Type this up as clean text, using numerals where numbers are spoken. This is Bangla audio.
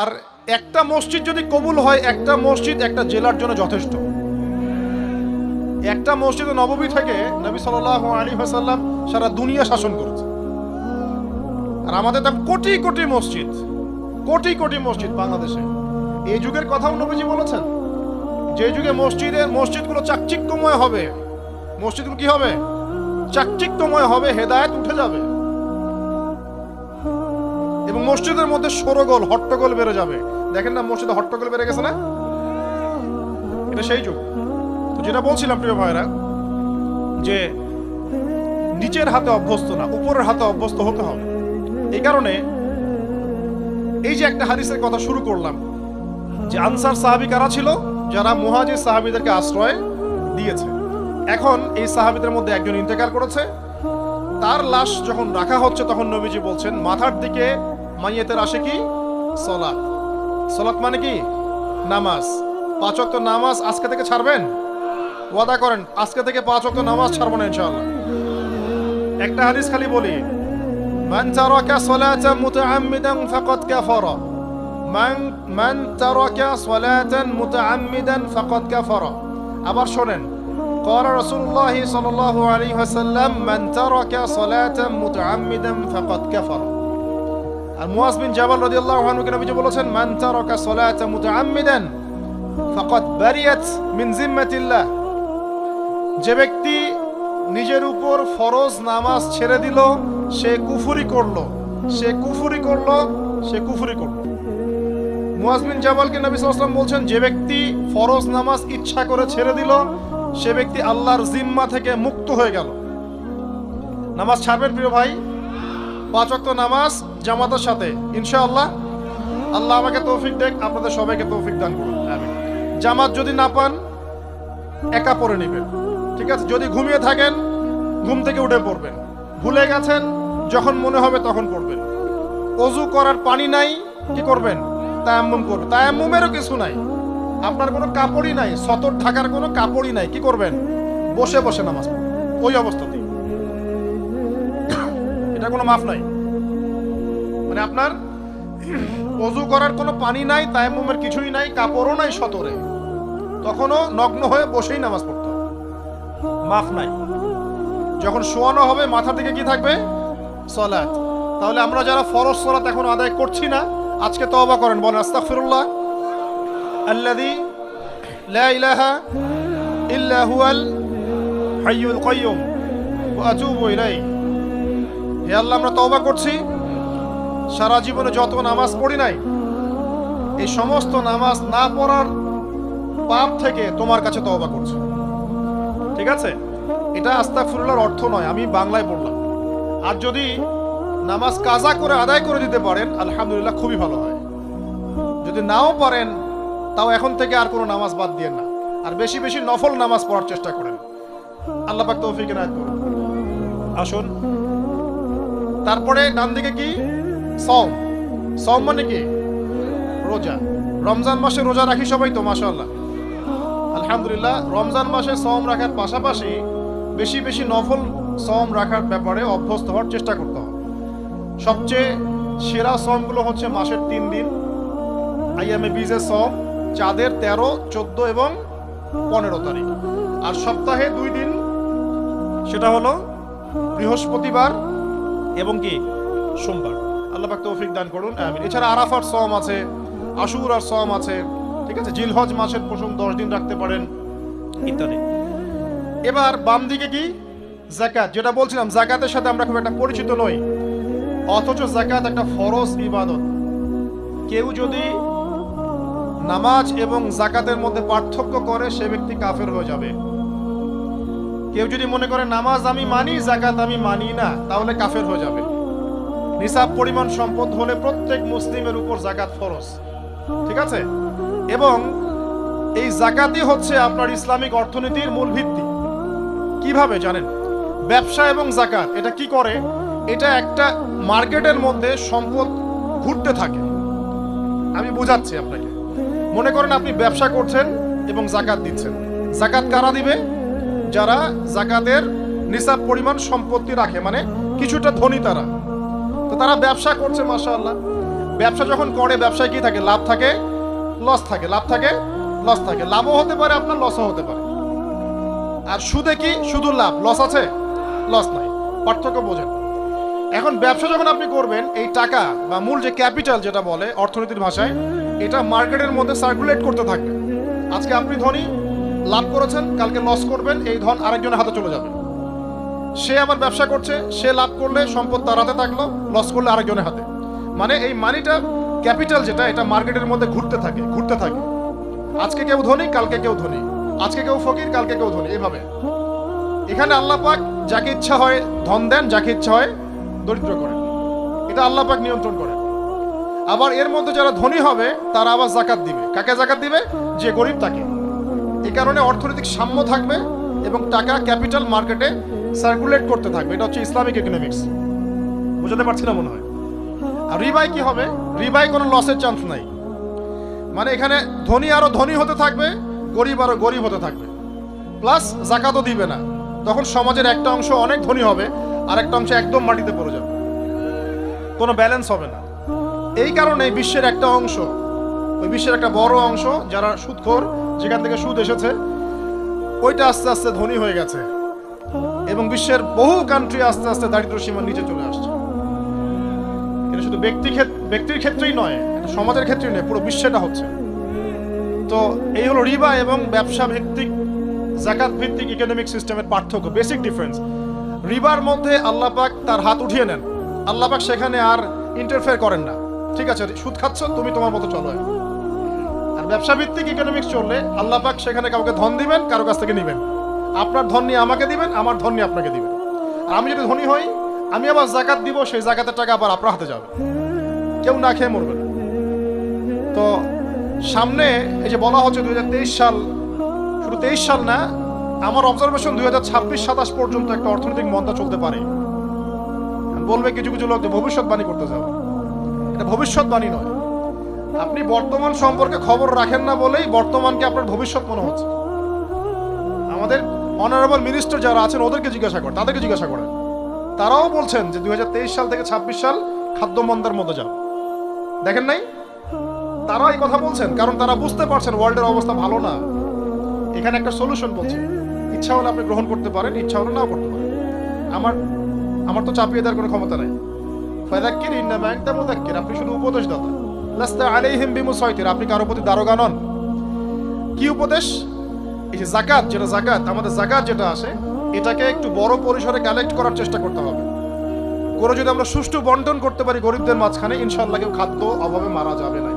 আর একটা মসজিদ যদি কবুল হয়, একটা মসজিদ একটা জেলার জন্য যথেষ্ট। একটা মসজিদ নববী থেকে নবী সাল্লাল্লাহু আলাইহি ওয়াসাল্লাম সারা দুনিয়া শাসন করেছে। আর আমাদের তো কোটি কোটি মসজিদ, কোটি কোটি মসজিদ বাংলাদেশে। এই যুগের কথাও নবীজি বলেছেন, যে যুগে মসজিদগুলো চাকচিক্যময় হবে, মসজিদগুলো কি হবে? চাকচিক্যময় হবে, হেদায়েত উঠে যাবে এবং মসজিদের মধ্যে শোরগোল হট্টগোল বেড়ে যাবে। দেখেন না মসজিদে হট্টগোল বেড়ে গেছে না? এটা সেই যুগ। তো যেটা বলছিলাম প্রিয় ভাইরা, যে নিচের হাতে অভ্যস্ত না, উপরের হাতে অভ্যস্ত হতে হবে। এই কারণে এই যে একটা হাদিসের কথা শুরু করলাম, যে আনসার সাহাবী কারা ছিল? যারা মুহাজির সাহাবীদেরকে আশ্রয় দিয়েছে। এখন এই সাহাবীদের মধ্যে একজন ইন্তেকাল করেছে, তার লাশ যখন রাখা হচ্ছে তখন নবীজি বলছেন মাথার দিকে মাইয়েতের আসে কি? সালাত। সালাত মানে কি? নামাজ। 5 ওয়াক্ত নামাজ আজকে থেকে ছাড়বেন? ওয়াদা করেন আজকে থেকে 5 ওয়াক্ত নামাজ ছাড়বো না ইনশাআল্লাহ। একটা হাদিস খালি বলি, মান তারাকা সালাতান মুতাআম্মিদান ফাকাদ কাফারা, মান তারাকা সালাতান মুতাআম্মিদান ফাকাদ কাফারা। আবার শুনেন, قال رسول الله صلى الله عليه وسلم من ترك صلاة متعمدا فقد كفر। আর মুয়াজ বিন জাবাল রাদিয়াল্লাহু আনহু কে নবীজি বলেছেন মান তারাকা সালাতা মুতাআম্মিদান ফাকাদ বারিয়াত মিন জিম্মাতিল্লাহ। যে ব্যক্তি নিজের উপর ফরজ নামাজ ছেড়ে দিল, সে কুফরি করলো, সে কুফরি করলো, সে কুফরি করলো। মুয়াজ বিন জাবালকে নবী সাল্লাল্লাহু আলাইহি ওয়াসাল্লাম বলছেন যে ব্যক্তি ফরজ নামাজ ইচ্ছা করে ছেড়ে দিল, সে ব্যক্তি আল্লাহর জিম্মা থেকে মুক্ত হয়ে গেল। নামাজ ছাড়বেন প্রিয় ভাই, 5 ওয়াক্ত নামাজ জামাতের সাথে ইনশাআল্লাহ। আল্লাহ আমাকে তৌফিক দেখ, আপনাদের সবাইকে তৌফিক দান করুন, আমিন। জামাত যদি না পান একা পড়ে নেবেন, ঠিক আছে? যদি ঘুমিয়ে থাকেন ঘুম থেকে উঠে পড়বেন, ভুলে গেছেন যখন মনে হবে তখন পড়বেন। ওযু করার পানি নাই, কি করবেন? তায়াম্মুম করবেন। তায়াম্মুমেরও কিছু নাই, আপনার কোনো কাপড়ই নাই, সতর ঢাকার কোনো কাপড়ই নাই, কি করবেন? বসে বসে নামাজ পড়বেন ওই অবস্থাতেই। এটা কোনো মাফ নাই, মানে আপনার ওযু করার কোনো পানি নাই, তায়াম্মুমের কিছুই নাই, কাপড়ও নাই সতরে, তখনও নগ্ন হয়ে বসেই নামাজ পড়তে হবে, মাফ নাই। যখন শোয়ানো হবে মাথার দিকে কি থাকবে? সালাত। তাহলে আমরা যারা ফরজ সালাত এখন আদায় করছি না, আজকে তওবা করেন, বলেন আস্তাগফিরুল্লাহ আল্লাযী লা ইলাহা ইল্লা হুয়াল হাইয়ুল কাইয়্যুম ওয়া আতুবু ইলাইহি। হে আল্লাহ, আমরা তওবা করছি, সারা জীবনে যত নামাজ পড়ি নাই, এই সমস্ত নামাজ না পড়ার পাপ থেকে তোমার কাছে তওবা করছি। ঠিক আছে? এটা আস্তাগফিরুল্লাহর অর্থ নয়, আমি বাংলায় বললাম। আর যদি নামাজ কাজা করে আদায় করে দিতে পারেন আলহামদুলিল্লাহ, খুবই ভালো হয়। যদি নাও পারেন তাও এখন থেকে আর কোনো নামাজ বাদ দিয়েন না, আর বেশি বেশি নফল নামাজ পড়ার চেষ্টা করেন। আল্লাহ পাক তৌফিক এনায়েত করুন। আসুন, তারপরে ডান দিকে কি? সওম। সওম মানে কি? রোজা। রমজান মাসে রোজা রাখি সবাই তো, মাশাআল্লাহ, আলহামদুলিল্লাহ। রমজান মাসে সওম রাখার পাশাপাশি বেশি বেশি নফল সওম রাখার ব্যাপারে অভ্যস্ত হওয়ার চেষ্টা করতে হবে। সবচেয়ে সেরা সওমগুলো হচ্ছে মাসের 3 দিন, আইয়ামে বীজের সওম, চাঁদের 13, 14 এবং 15 তারিখ। আর সপ্তাহে 2 দিন, সেটা হলো বৃহস্পতিবার এবং কি সোমবার। আল্লাহ পাক তৌফিক দান করুন, আমিন। এছাড়া আরাফার সওম আছে, আশুরার সওম আছে, ঠিক আছে? জিলহজ মাসের প্রথম 10 দিন রাখতে পারেন, ইত্যাদি। এবার বাম দিকে কি? যাকাত। যেটা বলছিলাম, যাকাতের সাথে আমরা খুব একটা পরিচিত নই, অথচ যাকাত একটা ফরজ ইবাদত। কেউ যদি নামাজ এবং যাকাতের মধ্যে পার্থক্য করে, সে ব্যক্তি কাফের হয়ে যাবে। কেউ যদি মনে করে নামাজ আমি মানি, যাকাত আমি মানি না, তাহলে কাফের হয়ে যাবে। নিসাব পরিমাণ সম্পদ হলে প্রত্যেক মুসলিমের উপর যাকাত ফরজ, ঠিক আছে? এবং এই যাকাতই হচ্ছে আপনার ইসলামিক অর্থনীতির মূল ভিত্তি। কিভাবে জানেন? ব্যবসা এবং যাকাত এটা কি করে? এটা একটা মার্কেটের মধ্যে সম্পদ ঘুরতে থাকে। আমি বোঝাচ্ছি আপনাকে। মনে করেন আপনি ব্যবসা করছেন এবং যাকাত দিচ্ছেন। যাকাত কারা দিবে? যারা যাকাতের নিসাব পরিমাণ সম্পত্তি রাখে, মানে কিছুটা ধনী তারা। তো তারা ব্যবসা করছে মাশাআল্লাহ। ব্যবসা যখন করে ব্যবসায় কি থাকে? লাভ থাকে, লস থাকে, লাভ থাকে, লস থাকে। লাভও হতে পারে আপনার, লসও হতে পারে। আর সুদে কি? শুধু লাভ, লস আছে? লস নাই। পার্থক্য বোঝেন। এখন ব্যবসা যখন আপনি করবেন, এই টাকা বা মূল যে ক্যাপিটাল যেটা বলে অর্থনীতির ভাষায়, এটা মার্কেটের মধ্যে সার্কুলেট করতে থাকবে। আজকে আপনি ধনী, লাভ করেছেন, কালকে লস করবেন, এই ধন আরেকজনের হাতে চলে যাবে। সে আবার ব্যবসা করছে, সে লাভ করলে সম্পদ তার হাতে থাকলো, লস করলে আরেকজনের হাতে। মানে এই মানিটা, ক্যাপিটাল যেটা, এটা মার্কেটের মধ্যে ঘুরতে থাকে, ঘুরতে থাকে। আজকে কেউ ধনী, কালকে কেউ ধনী, আজকে কেউ ফকির, কালকে কেউ ধনী, এভাবে। এখানে আল্লাহ পাক যাকে ইচ্ছা হয় ধন দেন, যাকে ইচ্ছা হয় দরিদ্র করেন। এটা আল্লাহ পাক নিয়ন্ত্রণ করেন। আবার এর মধ্যে যারা ধনী হবে তারা আবার জাকাত দিবে। কাকে জাকাত দিবে? যে গরিব তাকে। এই কারণে অর্থনৈতিক সাম্য থাকবে এবং টাকা, ক্যাপিটাল মার্কেটে সার্কুলেট করতে থাকবে। এটা হচ্ছে ইসলামিক ইকোনমিক্স। বুঝতে পারছি না মনে হয়। আর রিবায় কি হবে? রিবায় কোনো লসের চান্স নাই। মানে এখানে ধনী আরো ধনী হতে থাকবে, গরিব আরো গরিব হতে থাকবে, প্লাস জাকাতও দিবে না। তখন সমাজের একটা অংশ অনেক ধনী হবে, আর একটা অংশ একদম মাটিতে পড়ে যাবে, কোনো ব্যালেন্স হবে না। এই কারণে বিশ্বের একটা অংশ, ওই বিশ্বের একটা বড় অংশ যারা সুদখোর, যেখান থেকে সুদ এসেছে, ওইটা আস্তে আস্তে ধনী হয়ে গেছে এবং বিশ্বের বহু কান্ট্রি আস্তে আস্তে দারিদ্র সীমার নিচে চলে আসছে। এটা শুধু ব্যক্তির ক্ষেত্রেই নয়, এটা সমাজের ক্ষেত্রেই নয়, পুরো বিশ্বেটা হচ্ছে। তো এই হলো রিবা এবং ব্যবসা ভিত্তিক, জাকাত ভিত্তিক ইকোনমিক সিস্টেমের পার্থক্য, বেসিক ডিফারেন্স। রিবার মধ্যে আল্লাহ পাক তার হাত উঠিয়ে নেন, আল্লাহ পাক সেখানে আর ইন্টারফেয়ার করেন না। ঠিক আছে, সুদ খাচ্ছ, তুমি তোমার মতো চলো। আর ব্যবসা ভিত্তিক ইকোনমিক্স চললে আল্লাহ পাক সেখানে কাউকে ধন দিবেন, কারো কাছ থেকে নিবেন। আপনার ধন নিয়ে আমাকে দিবেন, আমার ধন নিয়ে আপনাকে দিবেন। আর আমি যদি ধনী হই, আমি আবার জাকাত দিব, সেই জাকাতের টাকা আবার আপনার হাতে যাবে, কেউ না খেয়ে মরবে না। তো সামনে এই যে বলা হচ্ছে 2023 সাল, শুধু 23 সাল না, আমার অবজারভেশন 2026-27 পর্যন্ত একটা অর্থনৈতিক মন্দা চলতে পারে। বলবে কিছু কিছু লোক যে ভবিষ্যৎবাণী করতে যাবে, এটা ভবিষ্যৎবাণী নয়। আপনি বর্তমান সম্পর্কে খবর রাখেন না বলেই বর্তমানকে আপনার ভবিষ্যৎ মনে হচ্ছে। আমাদের অনারেবল মিনিস্টার যারা আছেন ওদেরকে জিজ্ঞাসা করেন, তাদেরকে জিজ্ঞাসা করেন, তারাও বলছেন যে 2023 সাল থেকে 26 সাল খাদ্য মন্দার মধ্যে যাবে। দেখেন নাই? তারা এই কথা বলছেন কারণ তারা বুঝতে পারছেন ওয়ার্ল্ডের অবস্থা ভালো না। এখানে একটা সলিউশন বলছে, ইচ্ছা হলে আপনি গ্রহণ করতে পারেন, ইচ্ছা হলে নাও করতে পারেন। আমার তো চাপিয়ে দেওয়ার কোনো ক্ষমতা নাই। ফাযাক্কির ইন্নামা আনতা মুযাক্কির, আপনি শুধু উপদেশদাতা। লাস্তা আলাইহিম বিমুসাইতির, আপনি কারো প্রতি দারোগা নন। কি উপদেশ? এই যে যাকাত, যেটা যাকাত, আমাদের যাকাত যেটা আসে, এটাকে একটু বড় পরিসরে কালেক্ট করার চেষ্টা করতে হবে। করে যদি আমরা সুষ্ঠু বন্টন করতে পারি গরিবদের মাঝখানে, ইনশাআল্লাহ কেউ খাদ্য অভাবে মারা যাবে না।